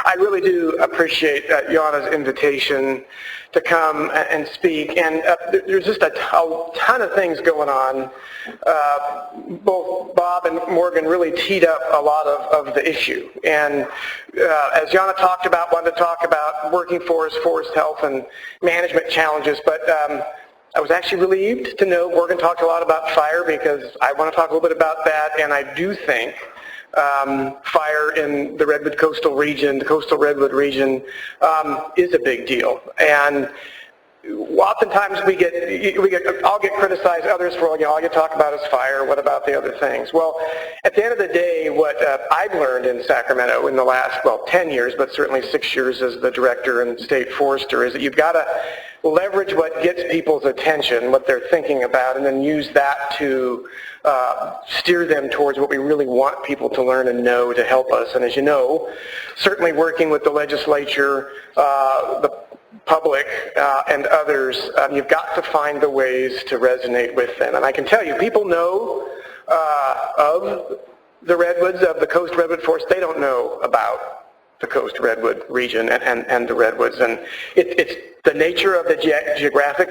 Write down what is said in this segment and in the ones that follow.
I really do appreciate Jana's invitation to come and speak, and there's just a ton of things going on. Both Bob and Morgan really teed up a lot of the issue, and as Jana talked about, wanted to talk about working forest health, and management challenges, but I was actually relieved to know Morgan talked a lot about fire, because I want to talk a little bit about that, and I do think fire in the Redwood coastal region, the coastal Redwood region, is a big deal. And oftentimes I'll get criticized, others for, all you talk about is fire, what about the other things? Well, at the end of the day, what I've learned in Sacramento in the last, 10 years, but certainly 6 years as the director and state forester, is that you've got to leverage what gets people's attention, what they're thinking about, and then use that to steer them towards what we really want people to learn and know to help us. And as you know, certainly working with the legislature, the public, and others, you've got to find the ways to resonate with them. And I can tell you, people know of the redwoods, of the coast redwood forest. They don't know about the coast redwood region and the redwoods. And it's the nature of the geographic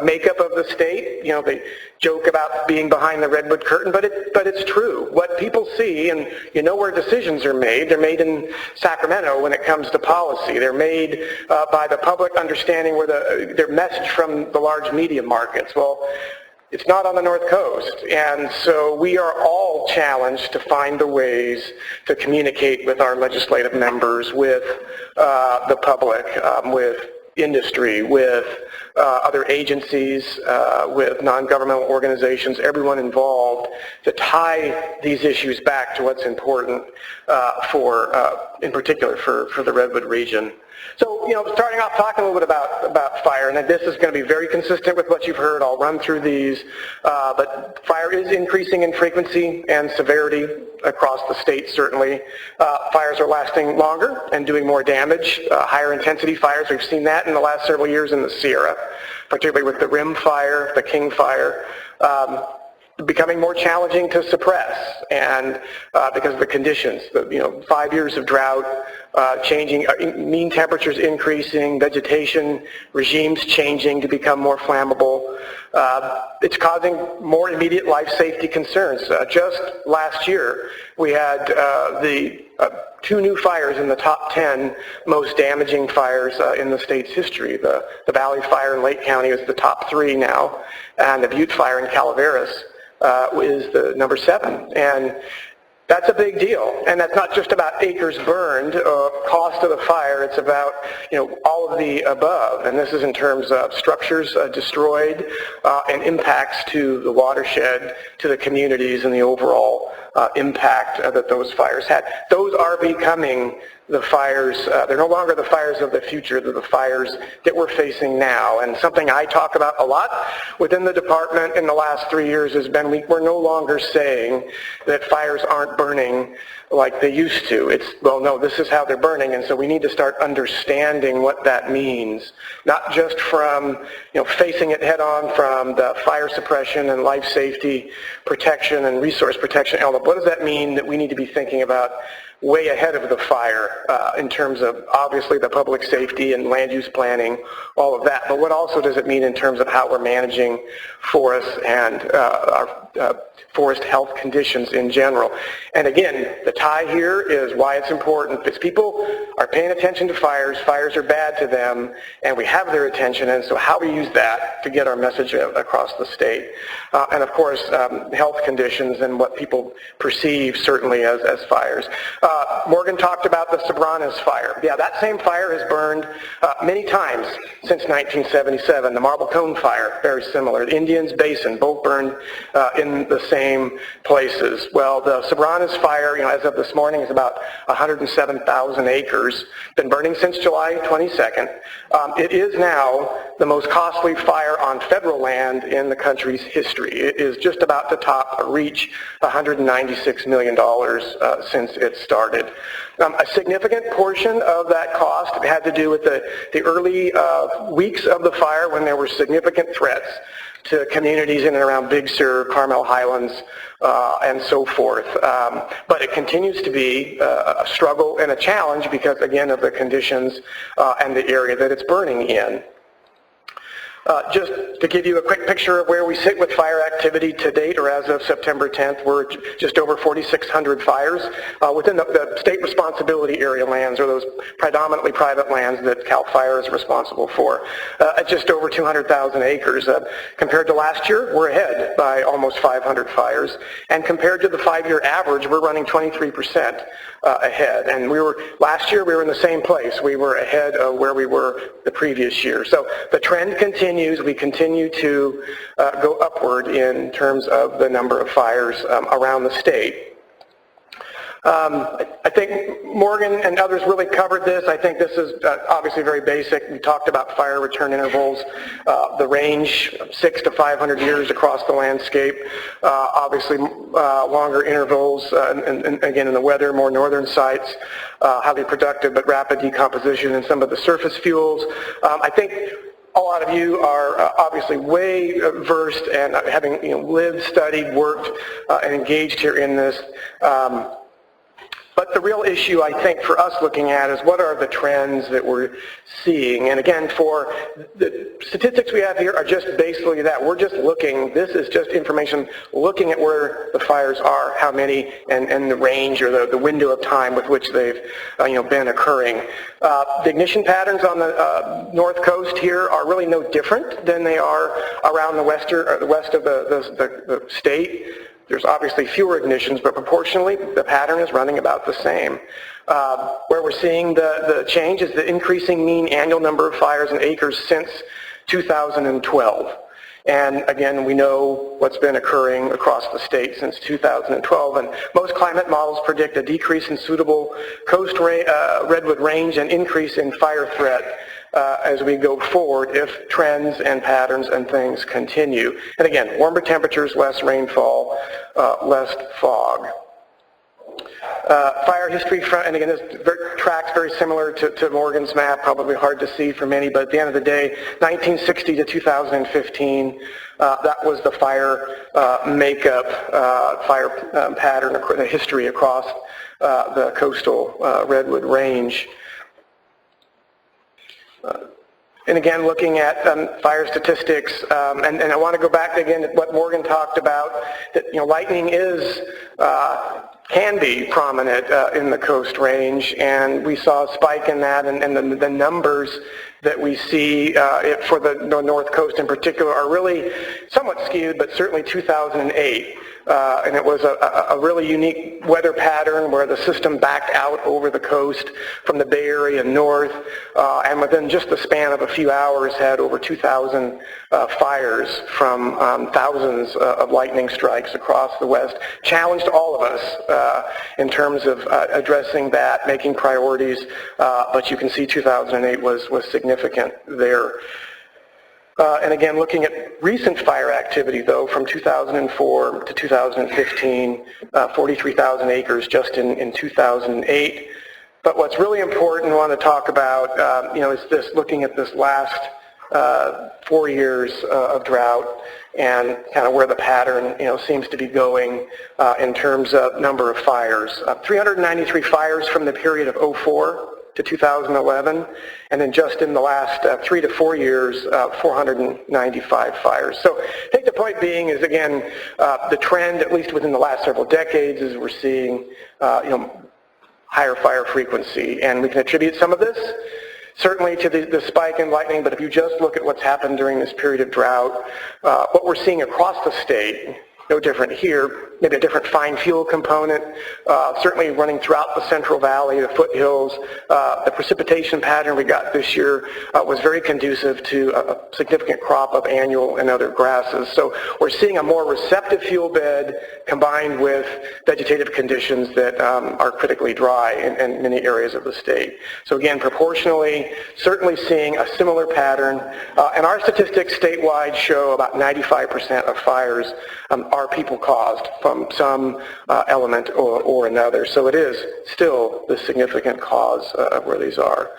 makeup of the state. They joke about being behind the redwood curtain, but it's true. What people see, and where decisions are made, they're made in Sacramento when it comes to policy. They're made by the public understanding where their message from the large media markets. Well, it's not on the North Coast, and so we are all challenged to find the ways to communicate with our legislative members, with the public, with industry, with other agencies, with non-governmental organizations, everyone involved, to tie these issues back to what's important in particular for the Redwood region. So, starting off talking a little bit about fire, and this is going to be very consistent with what you've heard. I'll run through these, but fire is increasing in frequency and severity across the state, certainly. Fires are lasting longer and doing more damage, higher intensity fires. We've seen that in the last several years in the Sierra, particularly with the Rim Fire, the King Fire. Becoming more challenging to suppress, and because of the conditions, 5 years of drought, changing, mean temperatures increasing, vegetation regimes changing to become more flammable. It's causing more immediate life safety concerns. Just last year, we had the 2 new fires in the top 10 most damaging fires in the state's history. The Valley Fire in Lake County is the top 3 now, and the Butte Fire in Calaveras is the number 7, and that's a big deal. And that's not just about acres burned, cost of the fire. It's about all of the above, and this is in terms of structures destroyed, and impacts to the watershed, to the communities, and the overall impact that those fires had. Those are becoming the fires, they're no longer the fires of the future, they're the fires that we're facing now. And something I talk about a lot within the department in the last 3 years has been we're no longer saying that fires aren't burning like they used to. It's, well, no, this is how they're burning, and so we need to start understanding what that means, not just from facing it head on from the fire suppression and life safety protection and resource protection element. What does that mean that we need to be thinking about way ahead of the fire in terms of obviously the public safety and land use planning, all of that, but what also does it mean in terms of how we're managing forests and our forest health conditions in general. And again, the tie here is why it's important. If people are paying attention to fires, fires are bad to them, and we have their attention, and so how we use that to get our message across the state. And of course, health conditions and what people perceive certainly as fires. Morgan talked about the Sobranes fire. Yeah, that same fire has burned many times since 1977. The Marble Cone fire, very similar. The Indians Basin, both burned in the same places. Well, the Sobranes fire, as of this morning, is about 107,000 acres. Been burning since July 22nd. It is now the most costly fire on federal land in the country's history. It is just about to reach $196 million since it started. A significant portion of that cost had to do with the early weeks of the fire when there were significant threats to communities in and around Big Sur, Carmel Highlands, and so forth. But it continues to be a struggle and a challenge because, again, of the conditions and the area that it's burning in. Just to give you a quick picture of where we sit with fire activity to date, or as of September 10th, we're just over 4,600 fires within the state responsibility area lands, or those predominantly private lands that CAL FIRE is responsible for, at just over 200,000 acres. Compared to last year, we're ahead by almost 500 fires, and compared to the 5-year average, we're running 23% ahead. And last year we were in the same place. We were ahead of where we were the previous year. So the trend continues. We continue to go upward in terms of the number of fires around the state. I think Morgan and others really covered this. I think this is obviously very basic. We talked about fire return intervals, the range, 600 to 500 years across the landscape, obviously longer intervals, and again in the weather, more northern sites, highly productive but rapid decomposition in some of the surface fuels. I think a lot of you are obviously way versed and having lived, studied, worked, and engaged here in this. But the real issue, I think, for us looking at is what are the trends that we're seeing. And again, for the statistics we have here are just basically that. We're just looking, this is just information looking at where the fires are, how many, and the range or the window of time with which they've been occurring. The ignition patterns on the north coast here are really no different than they are around the west of the state. There's obviously fewer ignitions, but proportionally the pattern is running about the same. Where we're seeing the change is the increasing mean annual number of fires in acres since 2012. And again, we know what's been occurring across the state since 2012. And most climate models predict a decrease in suitable coast redwood range and increase in fire threat as we go forward if trends and patterns and things continue. And again, warmer temperatures, less rainfall, less fog. Fire history, and again, this tracks very similar to Morgan's map, probably hard to see for many, but at the end of the day, 1960 to 2015, that was the fire makeup, fire pattern, the history across the coastal Redwood Range. And again, looking at fire statistics, and I want to go back again to what Morgan talked about, that lightning can be prominent in the Coast Range, and we saw a spike in that, and the numbers that we see for the North Coast in particular are really somewhat skewed, but certainly 2008. And it was a really unique weather pattern where the system backed out over the coast from the Bay Area north, and within just the span of a few hours had over 2,000 fires from thousands of lightning strikes across the west. Challenged all of us in terms of addressing that, making priorities, but you can see 2008 was significant there. And again, looking at recent fire activity, though, from 2004 to 2015, 43,000 acres just in 2008. But what's really important I want to talk about, is this, looking at this last 4 years of drought and kind of where the pattern, seems to be going in terms of number of fires. 393 fires from the period of 2004 to 2011, and then just in the last 3 to 4 years, 495 fires. So I think the point being is, again, the trend, at least within the last several decades, is we're seeing, higher fire frequency, and we can attribute some of this certainly to the spike in lightning, but if you just look at what's happened during this period of drought, what we're seeing across the state, no different here, maybe a different fine fuel component, certainly running throughout the Central Valley, the foothills. The precipitation pattern we got this year was very conducive to a significant crop of annual and other grasses. So we're seeing a more receptive fuel bed combined with vegetative conditions that are critically dry in many areas of the state. So again, proportionally, certainly seeing a similar pattern. And our statistics statewide show about 95% of fires are are people caused from some element or another. So it is still the significant cause of where these are.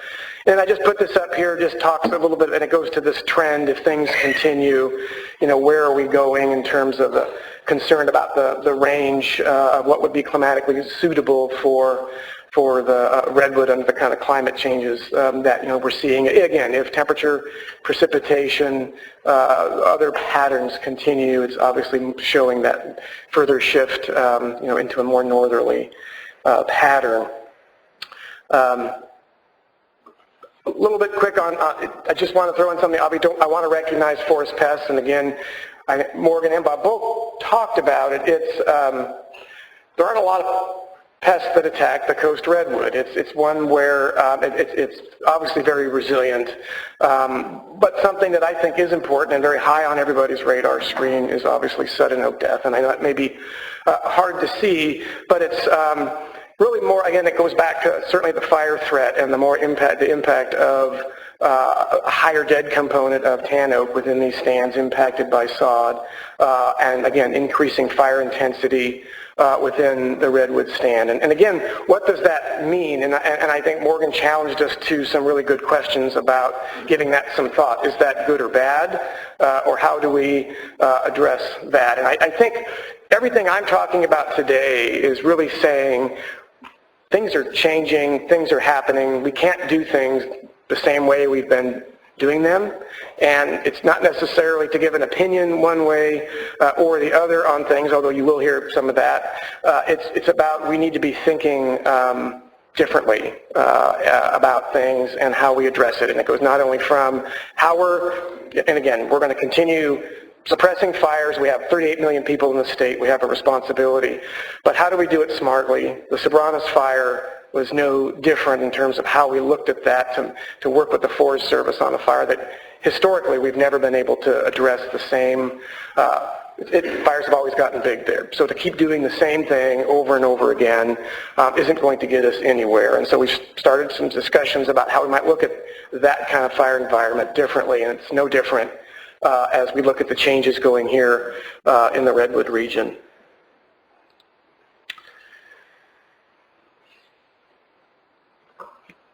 And I just put this up here, just talks a little bit, and it goes to this trend. If things continue, where are we going in terms of the concern about the range of what would be climatically suitable for the redwood under the kind of climate changes that we're seeing. Again, if temperature, precipitation, other patterns continue, it's obviously showing that further shift into a more northerly pattern. A little bit quick on, I just want to throw in something. I want to recognize forest pests, and again, Morgan and Bob both talked about it. There aren't a lot of pests that attack the coast redwood. It's one where it's obviously very resilient, but something that I think is important and very high on everybody's radar screen is obviously sudden oak death. And I know it may be hard to see, but it's really more, again, it goes back to certainly the fire threat and the impact of a higher dead component of tan oak within these stands impacted by sod, and again, increasing fire intensity within the redwood stand. And again, what does that mean? And I think Morgan challenged us to some really good questions about giving that some thought. Is that good or bad? Or how do we address that? And I think everything I'm talking about today is really saying things are changing, things are happening. We can't do things the same way we've been doing them, and it's not necessarily to give an opinion one way or the other on things, although you will hear some of that. It's about we need to be thinking differently about things and how we address it, and it goes not only from how and again, we're going to continue suppressing fires. We have 38 million people in the state. We have a responsibility. But how do we do it smartly? The Sobranos fire was no different in terms of how we looked at that to work with the Forest Service on a fire that historically we've never been able to address the same. Fires have always gotten big there. So to keep doing the same thing over and over again isn't going to get us anywhere. And so we've started some discussions about how we might look at that kind of fire environment differently, and it's no different as we look at the changes going here in the Redwood region.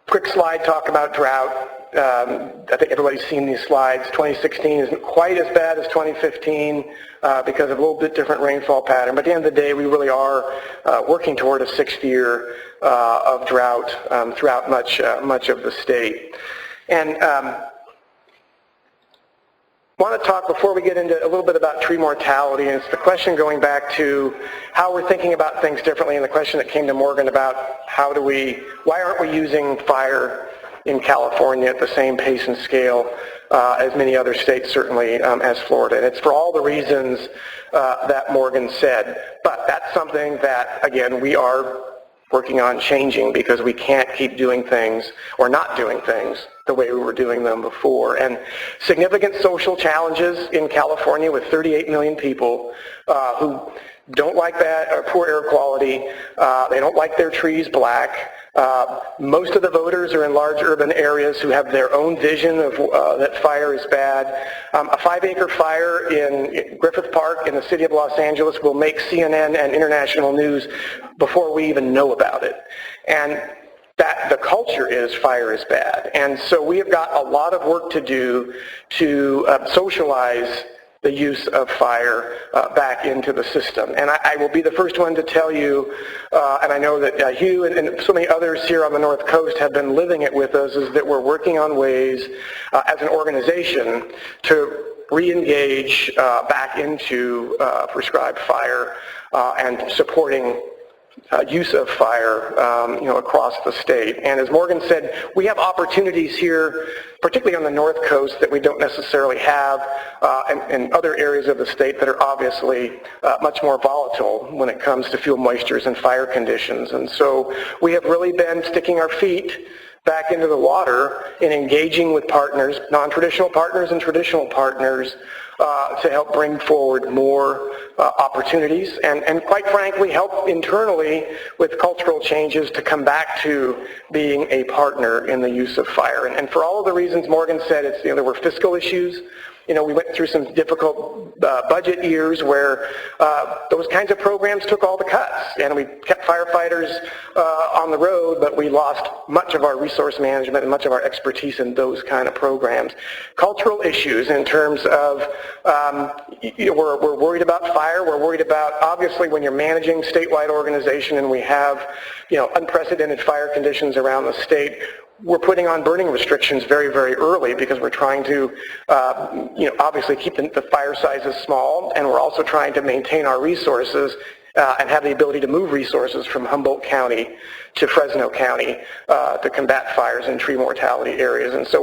Quick slide talk about drought. I think everybody's seen these slides. 2016 isn't quite as bad as 2015 because of a little bit different rainfall pattern. But at the end of the day, we really are working toward a sixth year of drought throughout much of the state. And I want to talk, before we get into a little bit about tree mortality, and it's the question going back to how we're thinking about things differently, and the question that came to Morgan about why aren't we using fire in California at the same pace and scale as many other states, certainly as Florida. And it's for all the reasons that Morgan said. But that's something that, again, we are working on changing, because we can't keep doing things or not doing things the way we were doing them before. And significant social challenges in California with 38 million people who don't like that poor air quality. They don't like their trees black. Most of the voters are in large urban areas who have their own vision of that fire is bad. A 5-acre fire in Griffith Park in the city of Los Angeles will make CNN and international news before we even know about it. And that the culture is fire is bad. And so we have got a lot of work to do to socialize the use of fire back into the system. And I will be the first one to tell you, and I know that Hugh and so many others here on the North Coast have been living it with us, is that we're working on ways as an organization to re-engage back into prescribed fire and supporting use of fire across the state. And as Morgan said, we have opportunities here, particularly on the North Coast, that we don't necessarily have in other areas of the state that are obviously much more volatile when it comes to fuel moistures and fire conditions. And so we have really been sticking our feet back into the water and engaging with partners, non-traditional partners and traditional partners, to help bring forward more opportunities and quite frankly help internally with cultural changes to come back to being a partner in the use of fire. And for all of the reasons Morgan said, it's, there were fiscal issues. We went through some difficult budget years where those kinds of programs took all the cuts, and we kept firefighters on the road, but we lost much of our resource management and much of our expertise in those kind of programs. Cultural issues in terms of, we're worried about fire, we're worried about, obviously, when you're managing statewide organization and we have, unprecedented fire conditions around the state, we're putting on burning restrictions very, very early because we're trying to, obviously keep the fire sizes small, and we're also trying to maintain our resources and have the ability to move resources from Humboldt County to Fresno County to combat fires in tree mortality areas. And so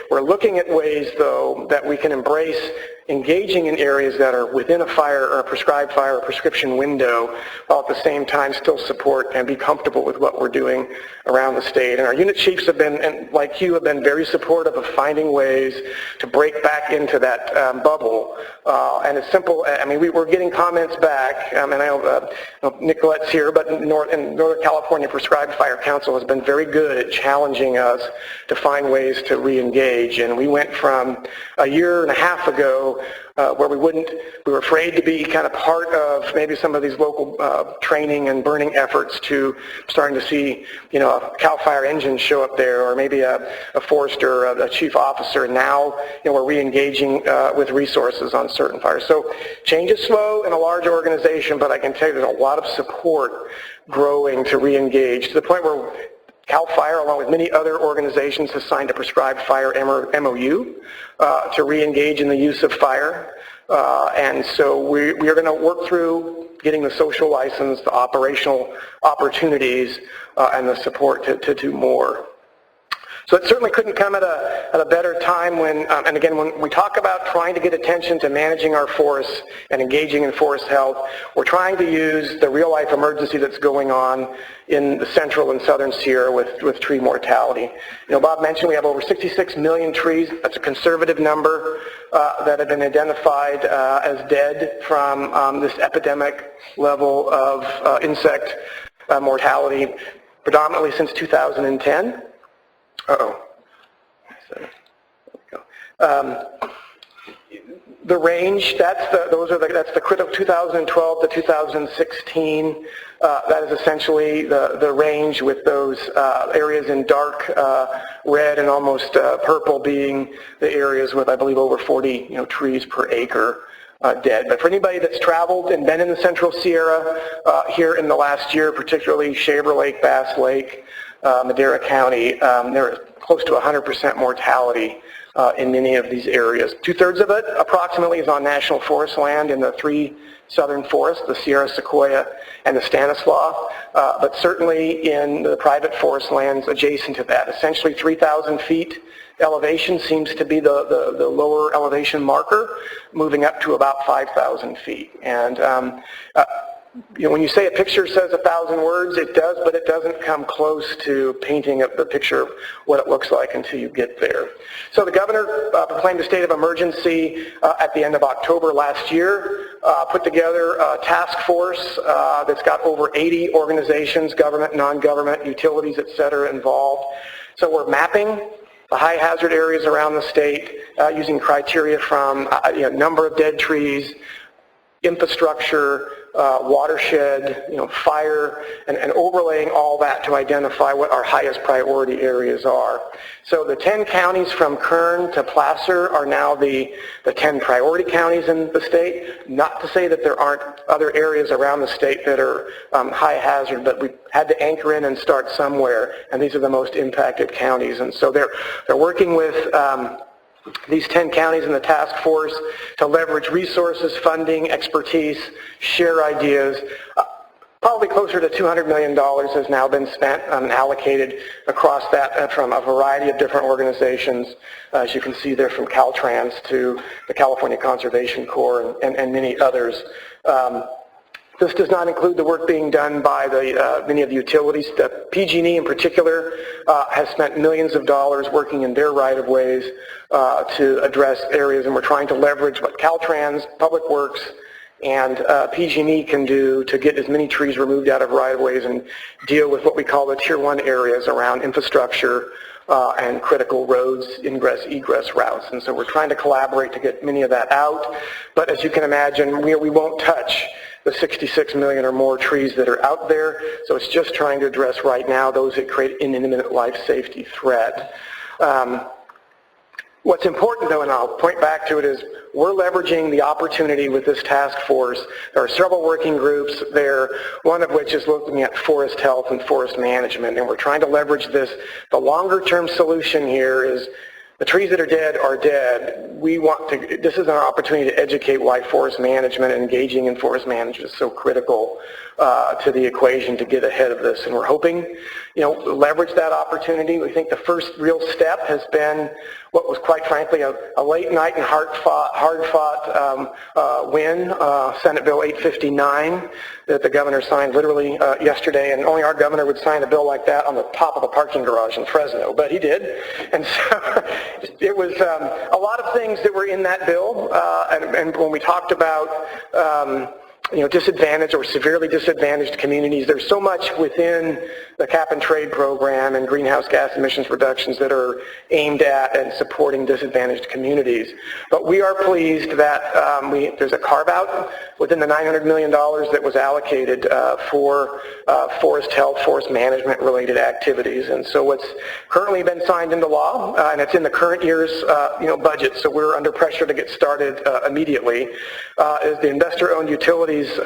we're looking at ways, though, that we can embrace engaging in areas that are within a fire or a prescribed fire or prescription window, while at the same time still support and be comfortable with what we're doing around the state. And our unit chiefs have been, and like you, have been very supportive of finding ways to break back into that bubble. And it's simple. I mean, we're getting comments back, and I know Nicolette's here, but in Northern California Prescribed Fire Council has been very good at challenging us to find ways to re-engage. And we went from a year and a half ago where we were afraid to be kind of part of maybe some of these local training and burning efforts to starting to see, a CAL FIRE engine show up there, or maybe a forester, a chief officer. Now, we're re-engaging with resources on certain fires. So change is slow in a large organization, but I can tell you there's a lot of support growing to re-engage to the point where CAL FIRE, along with many other organizations, has signed a prescribed fire MOU to re-engage in the use of fire. And so we are going to work through getting the social license, the operational opportunities, and the support to do more. So it certainly couldn't come at a better time when, and again, when we talk about trying to get attention to managing our forests and engaging in forest health, we're trying to use the real-life emergency that's going on in the central and southern Sierra with tree mortality. Bob mentioned we have over 66 million trees. That's a conservative number that have been identified as dead from this epidemic level of insect mortality, predominantly since 2010. There we go. The range, that's the critical 2012 to 2016. That is essentially the range, with those areas in dark red and almost purple being the areas with, I believe, over 40 trees per acre dead. But for anybody that's traveled and been in the Central Sierra here in the last year, particularly Shaver Lake, Bass Lake, Madera County, there is close to 100% mortality in many of these areas. 2/3 of it approximately is on national forest land in the three southern forests, the Sierra Sequoia and the Stanislaus, but certainly in the private forest lands adjacent to that. Essentially 3,000 feet elevation seems to be the lower elevation marker, moving up to about 5,000 feet. And when you say a picture says 1,000 words, it does, but it doesn't come close to painting the picture of what it looks like until you get there. So the governor proclaimed a state of emergency at the end of October last year, put together a task force that's got over 80 organizations, government, non-government, utilities, et cetera, involved. So we're mapping the high hazard areas around the state using criteria from number of dead trees, infrastructure, watershed, fire, and overlaying all that to identify what our highest priority areas are. So the 10 counties from Kern to Placer are now the 10 priority counties in the state. Not to say that there aren't other areas around the state that are high hazard, but we had to anchor in and start somewhere, and these are the most impacted counties. And so they're working with these 10 counties in the task force to leverage resources, funding, expertise, share ideas. Probably closer to $200 million has now been spent and allocated across that from a variety of different organizations, as you can see there, from Caltrans to the California Conservation Corps and many others. This does not include the work being done by many of the utilities. The PG&E in particular has spent millions of dollars working in their right-of-ways to address areas, and we're trying to leverage what Caltrans, Public Works, and PG&E can do to get as many trees removed out of right-of-ways and deal with what we call the Tier 1 areas around infrastructure and critical roads, ingress, egress routes. And so we're trying to collaborate to get many of that out. But as you can imagine, we won't touch the 66 million or more trees that are out there. So it's just trying to address right now those that create an imminent life safety threat. What's important, though, and I'll point back to it, is we're leveraging the opportunity with this task force. There are several working groups there, one of which is looking at forest health and forest management, and we're trying to leverage this. The longer-term solution here is the trees that are dead. This is an opportunity to educate why forest management and engaging in forest management is so critical to the equation to get ahead of this. And we're hoping, leverage that opportunity. We think the first real step has been what was quite frankly a late night and hard-fought win, Senate Bill 859, that the governor signed literally yesterday, and only our governor would sign a bill like that on the top of a parking garage in Fresno, but he did. And so it was a lot of things that were in that bill, and when we talked about disadvantaged or severely disadvantaged communities, there's so much within the cap-and-trade program and greenhouse gas emissions reductions that are aimed at and supporting disadvantaged communities. But we are pleased that there's a carve-out within the $900 million that was allocated for forest health, forest management related activities. And so what's currently been signed into law, and it's in the current year's budget, so we're under pressure to get started immediately, is the investor-owned utilities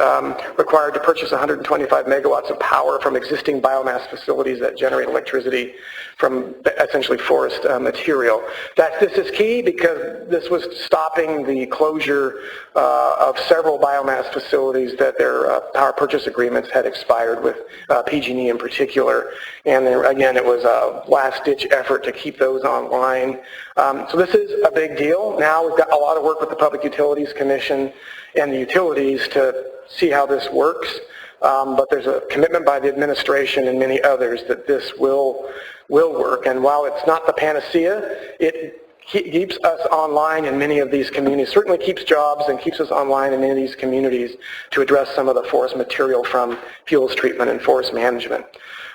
required to purchase 125 megawatts of power from existing biomass facilities that generate electricity from essentially forest material. This is key because this was stopping the closure of several biomass facilities that their power purchase agreements had expired with, PG&E in particular. And then, again, it was a last-ditch effort to keep those online. So this is a big deal. Now we've got a lot of work with the Public Utilities Commission and the utilities to see how this works. But there's a commitment by the administration and many others that this will work. And while it's not the panacea, it keeps us online in many of these communities, certainly keeps jobs and keeps us online in many of these communities to address some of the forest material from fuels treatment and forest management.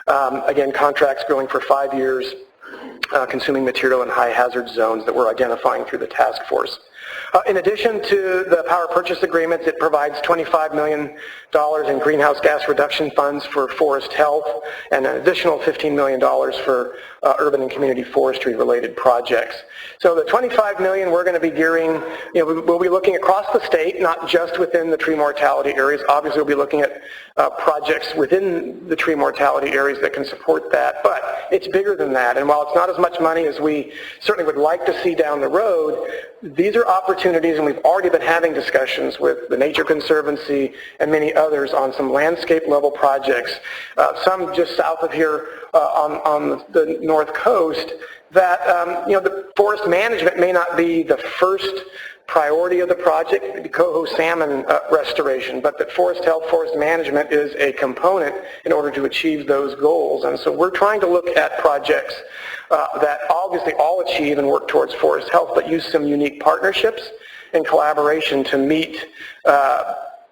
Again, contracts going for 5 years, consuming material in high hazard zones that we're identifying through the task force. In addition to the power purchase agreements, it provides $25 million in greenhouse gas reduction funds for forest health and an additional $15 million for urban and community forestry related projects. So the $25 million we're going to be gearing, we'll be looking across the state, not just within the tree mortality areas. Obviously we'll be looking at projects within the tree mortality areas that can support that, but it's bigger than that. And while it's not as much money as we certainly would like to see down the road, these are opportunities, and we've already been having discussions with the Nature Conservancy and many others on some landscape level projects, some just south of here on the north coast, that the forest management may not be the first priority of the project, the coho salmon restoration, but that forest health, forest management is a component in order to achieve those goals. And so we're trying to look at projects that obviously all achieve and work towards forest health, but use some unique partnerships and collaboration to meet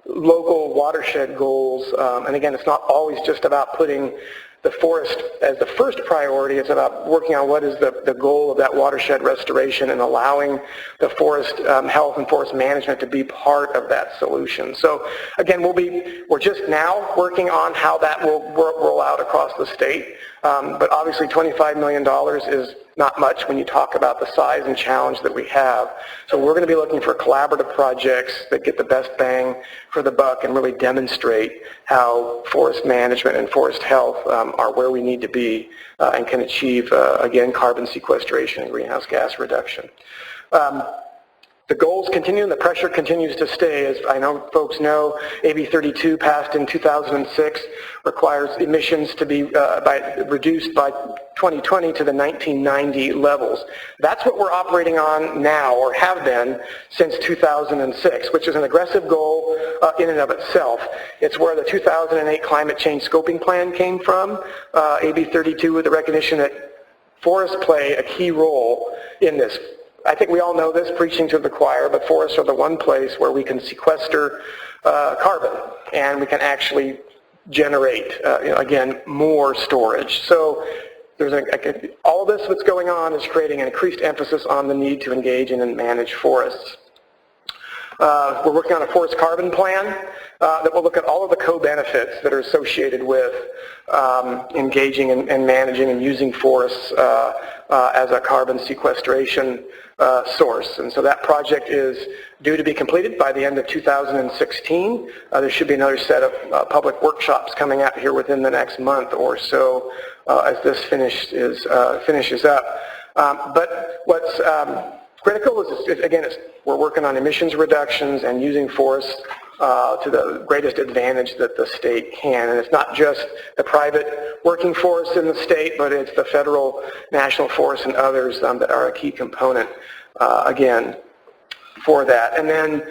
local watershed goals. And again, it's not always just about putting the forest as the first priority. It's about working on what is the goal of that watershed restoration and allowing the forest health and forest management to be part of that solution. So again, we're just now working on how that will roll out across the state. But obviously $25 million is not much when you talk about the size and challenge that we have. So we're going to be looking for collaborative projects that get the best bang for the buck and really demonstrate how forest management and forest health are where we need to be and can achieve, again, carbon sequestration and greenhouse gas reduction. the goals continue and the pressure continues to stay. As I know folks know, AB 32 passed in 2006 requires emissions to be reduced by 2020 to the 1990 levels. That's what we're operating on now, or have been since 2006, which is an aggressive goal in and of itself. It's where the 2008 Climate Change Scoping Plan came from, AB 32, with the recognition that forests play a key role in this. I think we all know this, preaching to the choir, but forests are the one place where we can sequester carbon, and we can actually generate, again, more storage. So there's all this that's going on is creating an increased emphasis on the need to engage in and manage forests. We're working on a forest carbon plan that will look at all of the co-benefits that are associated with engaging and managing and using forests as a carbon sequestration source. And so that project is due to be completed by the end of 2016. There should be another set of public workshops coming out here within the next month or so as this finishes up. But what's critical is, again, we're working on emissions reductions and using forests to the greatest advantage that the state can. And it's not just the private working forests in the state, but it's the federal, national forests and others that are a key component, again, for that. And then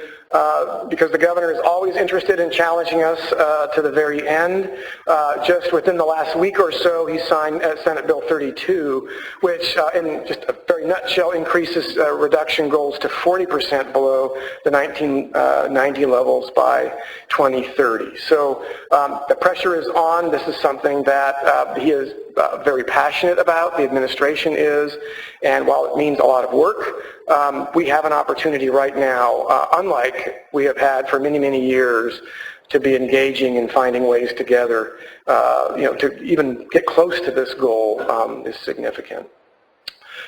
because the governor is always interested in challenging us to the very end, just within the last week or so, he signed Senate Bill 32, which in just a very nutshell increases reduction goals to 40% below the 1990 levels by 2030. So the pressure is on. This is something that he is very passionate about, the administration is, and while it means a lot of work, we have an opportunity right now, unlike we have had for many, many years, to be engaging and finding ways together, to even get close to this goal is significant.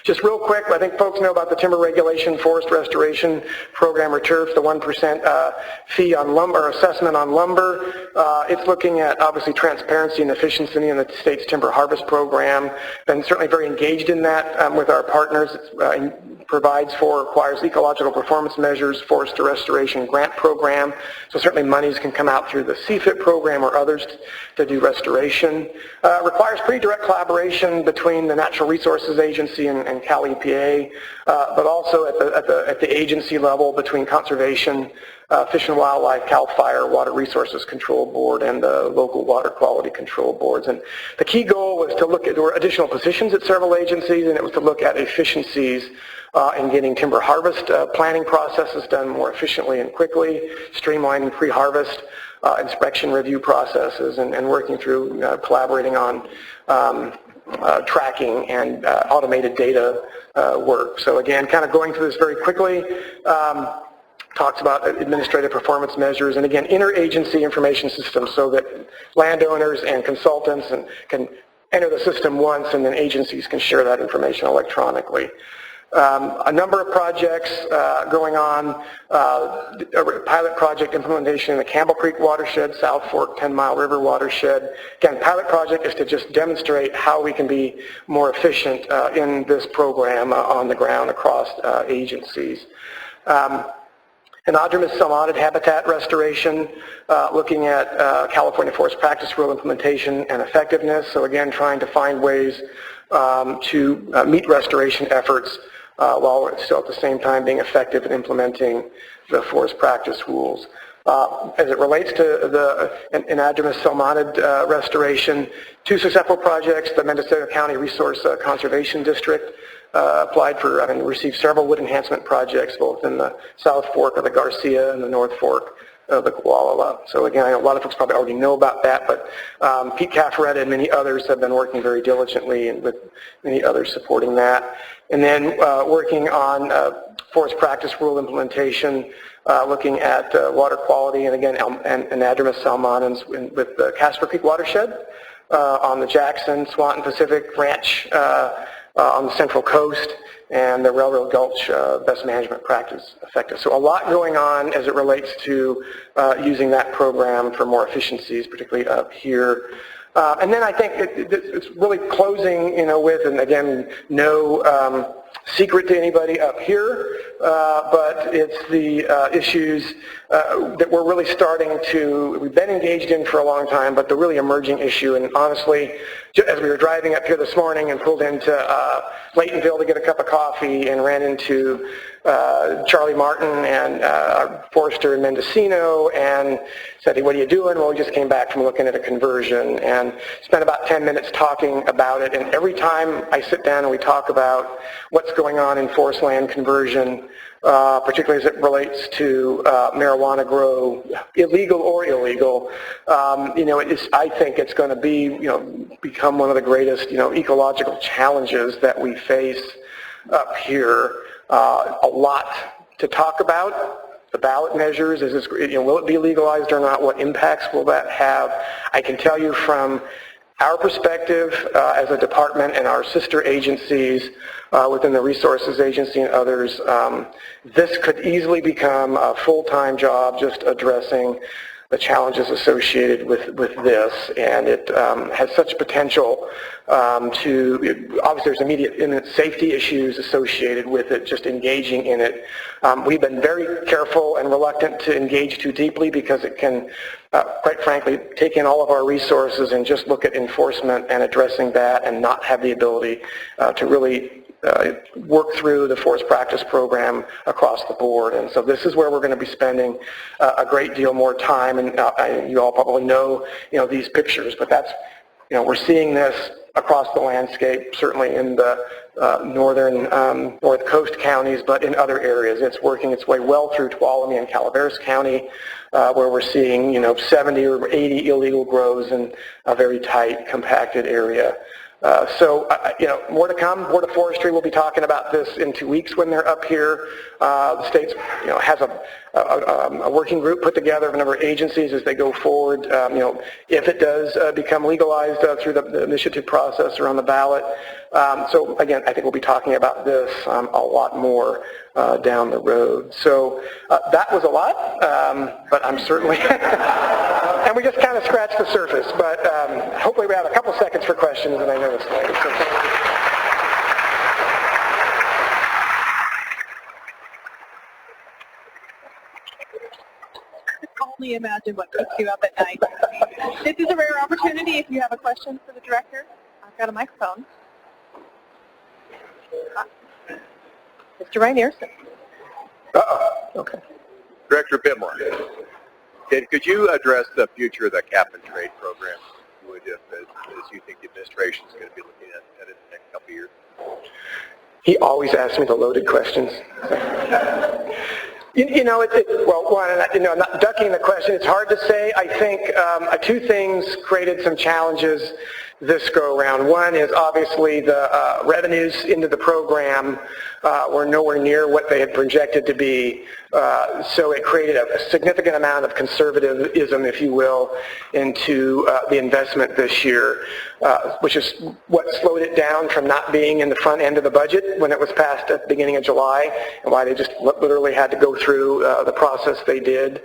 Just real quick, I think folks know about the Timber Regulation Forest Restoration Program, or TURF, the 1% fee on lumber, assessment on lumber. It's looking at, obviously, transparency and efficiency in the state's timber harvest program. Been certainly very engaged in that with our partners. It requires ecological performance measures, forest restoration grant program. So certainly monies can come out through the CFIP program or others to do restoration. Requires pretty direct collaboration between the Natural Resources Agency and Cal EPA, but also at the agency level between Conservation, Fish and Wildlife, Cal Fire, Water Resources Control Board, and the local water quality control boards. And the key goal was to look at, there were additional positions at several agencies, and it was to look at efficiencies in getting timber harvest planning processes done more efficiently and quickly, streamlining pre-harvest inspection review processes, and working through collaborating on tracking and automated data work. So again, kind of going through this very quickly, talks about administrative performance measures, and again, interagency information systems so that landowners and consultants can enter the system once, and then agencies can share that information electronically. A number of projects going on, a pilot project implementation in the Campbell Creek watershed, South Fork 10 Mile River watershed. Again, pilot project is to just demonstrate how we can be more efficient in this program on the ground across agencies. Anadromous cell-modded habitat restoration, looking at California Forest Practice Rule implementation and effectiveness. So again, trying to find ways to meet restoration efforts while we're still at the same time being effective in implementing the forest practice rules. As it relates to the anadromous cell-modded restoration, 2 successful projects, the Mendocino County Resource Conservation District applied for and received several wood enhancement projects, both in the South Fork of the Garcia and the North Fork of the Koala. So again, I know a lot of folks probably already know about that, but Pete Cafferetta and many others have been working very diligently, and with many others supporting that. And then working on forest practice rule implementation, looking at water quality, and again, anadromous salmonins with the Casper Creek watershed on the Jackson, Swanton Pacific Ranch on the Central Coast, and the Railroad Gulch Best Management Practice Effective. So a lot going on as it relates to using that program for more efficiencies, particularly up here. And then I think it's really closing, with, and again, no secret to anybody up here, but it's the issues that we're really we've been engaged in for a long time, but the really emerging issue, and honestly, as we were driving up here this morning and pulled into Laytonville to get a cup of coffee and ran into Charlie Martin and Forestry in Mendocino and said, "Hey, what are you doing?" Well, we just came back from looking at a conversion and spent about 10 minutes talking about it. And every time I sit down and we talk about what's going on in forest land conversion, particularly as it relates to marijuana grow, illegal or illegal, I think it's going to be, become one of the greatest, ecological challenges that we face up here. A lot to talk about. The ballot measures, will it be legalized or not? What impacts will that have? I can tell you from our perspective as a department and our sister agencies within the Resources Agency and others, this could easily become a full-time job just addressing the challenges associated with this, and it has such potential obviously there's imminent safety issues associated with it, just engaging in it. We've been very careful and reluctant to engage too deeply because it can, quite frankly, take in all of our resources and just look at enforcement and addressing that and not have the ability to really work through the forest practice program across the board. And so this is where we're going to be spending a great deal more time. And you all probably know, these pictures, but that's, we're seeing this across the landscape, certainly in the north coast counties, but in other areas. It's working its way well through Tuolumne and Calaveras County, where we're seeing, 70 or 80 illegal grows in a very tight, compacted area. More to come. Board of Forestry will be talking about this in 2 weeks when they're up here. The state, has a working group put together of a number of agencies as they go forward. If it does become legalized through the initiative process or on the ballot. So again, I think we'll be talking about this a lot more down the road. So that was a lot, but I'm certainly, and we just kind of scratched the surface, but hopefully we have a couple seconds for questions, and I know it's late. So only imagine what keeps you up at night. This is a rare opportunity if you have a question for the director. I've got a microphone. Mr. Reinierson. Okay. Director Pimlott, could you address the future of the cap-and-trade program, as you think the administration is going to be looking at it in the next couple of years? He always asks me the loaded questions. I'm not ducking the question. It's hard to say. I think two things created some challenges this go-around. One is obviously the revenues into the program were nowhere near what they had projected to be. So it created a significant amount of conservatism, if you will, into the investment this year, which is what slowed it down from not being in the front end of the budget when it was passed at the beginning of July, and why they just literally had to go through the process they did.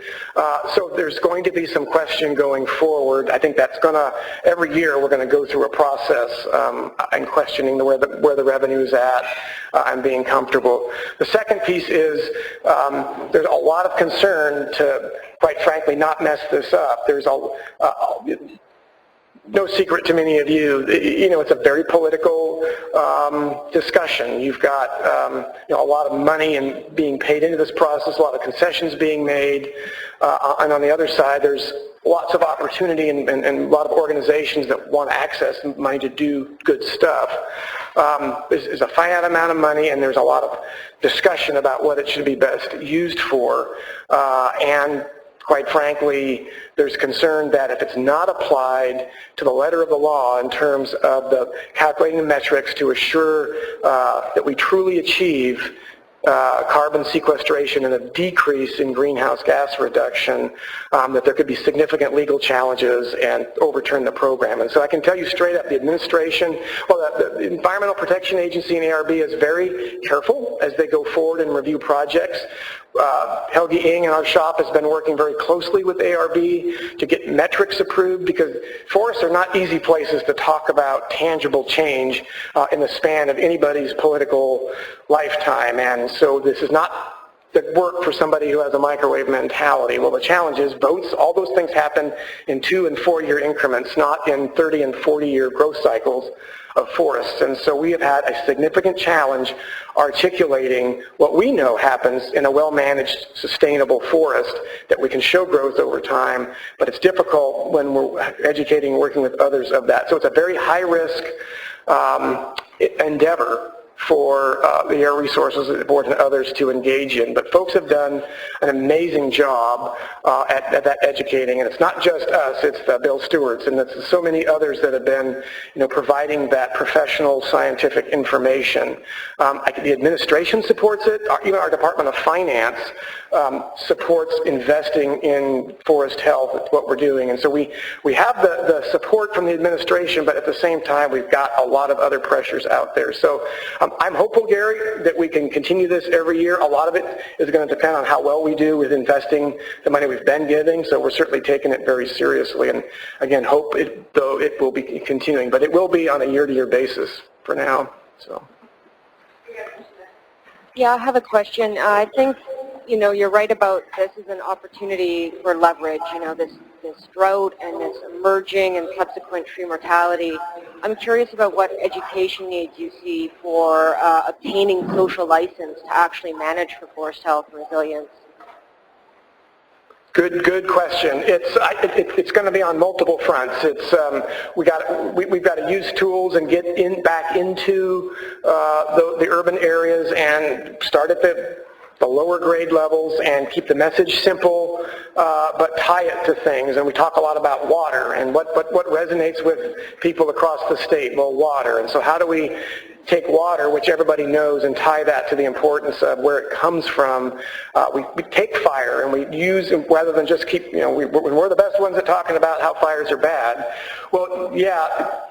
So there's going to be some question going forward. I think that's going to, every year we're going to go through a process and questioning where the revenue is at and being comfortable. The second piece is there's a lot of concern to, quite frankly, not mess this up. There's no secret to many of you, it's a very political discussion. You've got a lot of money being paid into this process, a lot of concessions being made, and on the other side there's lots of opportunity and a lot of organizations that want to access money to do good stuff. There's a finite amount of money, and there's a lot of discussion about what it should be best used for, and quite frankly, there's concern that if it's not applied to the letter of the law in terms of the calculating the metrics to assure that we truly achieve carbon sequestration and a decrease in greenhouse gas reduction, that there could be significant legal challenges and overturn the program. And so I can tell you straight up, the administration, the Environmental Protection Agency and ARB is very careful as they go forward and review projects. Helge Ing in our shop has been working very closely with ARB to get metrics approved, because forests are not easy places to talk about tangible change in the span of anybody's political lifetime. And so this is not the work for somebody who has a microwave mentality. Well, the challenge is votes, all those things happen in 2- and 4-year increments, not in 30- and 40-year growth cycles of forests. And so we have had a significant challenge articulating what we know happens in a well-managed, sustainable forest, that we can show growth over time, but it's difficult when we're educating and working with others of that. So it's a very high-risk endeavor for the Air Resources Board and others to engage in. But folks have done an amazing job at that educating, and it's not just us, it's Bill Stewart's, and it's so many others that have been, providing that professional scientific information. The administration supports it, even our Department of Finance supports investing in forest health. It's what we're doing. And so we have the support from the administration, but at the same time, we've got a lot of other pressures out there. So I'm hopeful, Gary, that we can continue this every year. A lot of it is going to depend on how well we do with investing the money we've been giving, so we're certainly taking it very seriously. And again, hope though it will be continuing, but it will be on a year-to-year basis for now. So. Yeah, I have a question. I think, you're right about this is an opportunity for leverage, this drought and this emerging and subsequent tree mortality. I'm curious about what education needs you see for obtaining social license to actually manage for forest health and resilience. Good question. It's going to be on multiple fronts. We've got to use tools and get back into the urban areas and start at the lower grade levels and keep the message simple, but tie it to things. And we talk a lot about water and what resonates with people across the state. Well, water. And so how do we take water, which everybody knows, and tie that to the importance of where it comes from? We take fire and we use, rather than just keep, we're the best ones at talking about how fires are bad. Well, yeah,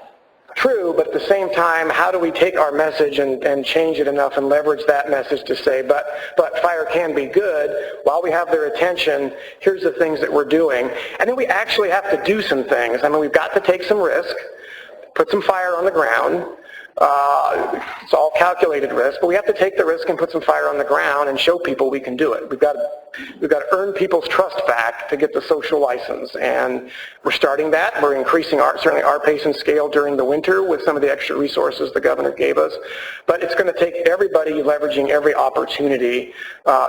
true, but at the same time, how do we take our message and change it enough and leverage that message to say, but fire can be good. While we have their attention, here's the things that we're doing. And then we actually have to do some things. I mean, we've got to take some risk, put some fire on the ground. It's all calculated risk, but we have to take the risk and put some fire on the ground and show people we can do it. We've got to earn people's trust back to get the social license, and we're starting that. We're increasing certainly our pace and scale during the winter with some of the extra resources the governor gave us. But it's going to take everybody leveraging every opportunity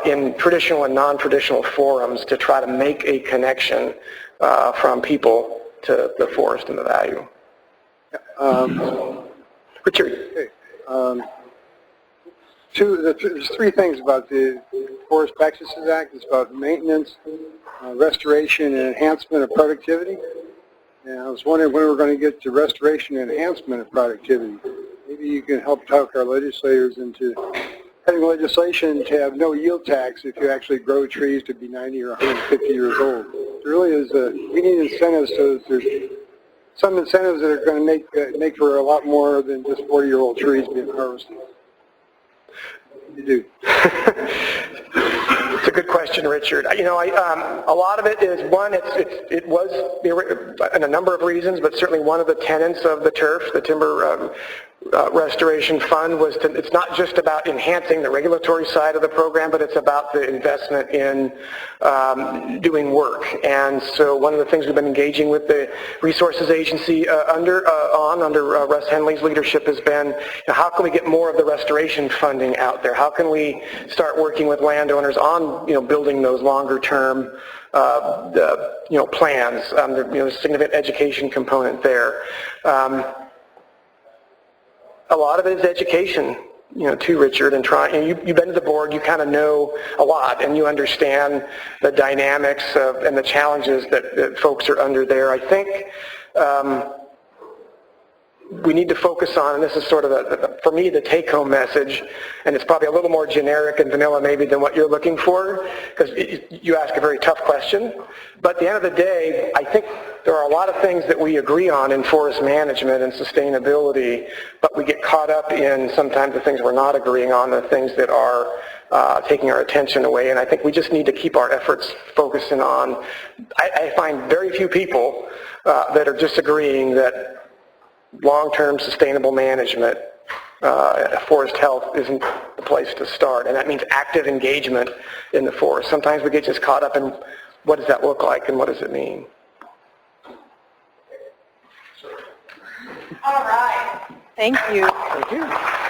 in traditional and non-traditional forums to try to make a connection from people to the forest and the value. Richard. Okay. There's 3 things about the Forest Practices Act. It's about maintenance, restoration, and enhancement of productivity. And I was wondering when we're going to get to restoration and enhancement of productivity. Maybe you can help talk our legislators into having legislation to have no yield tax if you actually grow trees to be 90 or 150 years old. There really is we need incentives so that there's some incentives that are going to make for a lot more than just 40-year-old trees being harvested. You do. It's a good question, Richard. A lot of it is, one, it was in a number of reasons, but certainly one of the tenets of the TURF, the Timber Restoration Fund, was it's not just about enhancing the regulatory side of the program, but it's about the investment in doing work. And so one of the things we've been engaging with the Resources Agency under Russ Henley's leadership has been, how can we get more of the restoration funding out there? How can we start working with landowners on building those longer term plans? There's a significant education component there. A lot of it is education, too, Richard, and you've been to the board, you kind of know a lot, and you understand the dynamics and the challenges that folks are under there. I think we need to focus on, and this is sort of, for me, the take-home message, and it's probably a little more generic and vanilla maybe than what you're looking for, because you ask a very tough question. But at the end of the day, I think there are a lot of things that we agree on in forest management and sustainability, but we get caught up in sometimes the things we're not agreeing on, the things that are taking our attention away, and I think we just need to keep our efforts focusing on, I find very few people that are disagreeing that long-term sustainable management, forest health isn't the place to start, and that means active engagement in the forest. Sometimes we get just caught up in what does that look like and what does it mean. All right. Thank you. Thank you.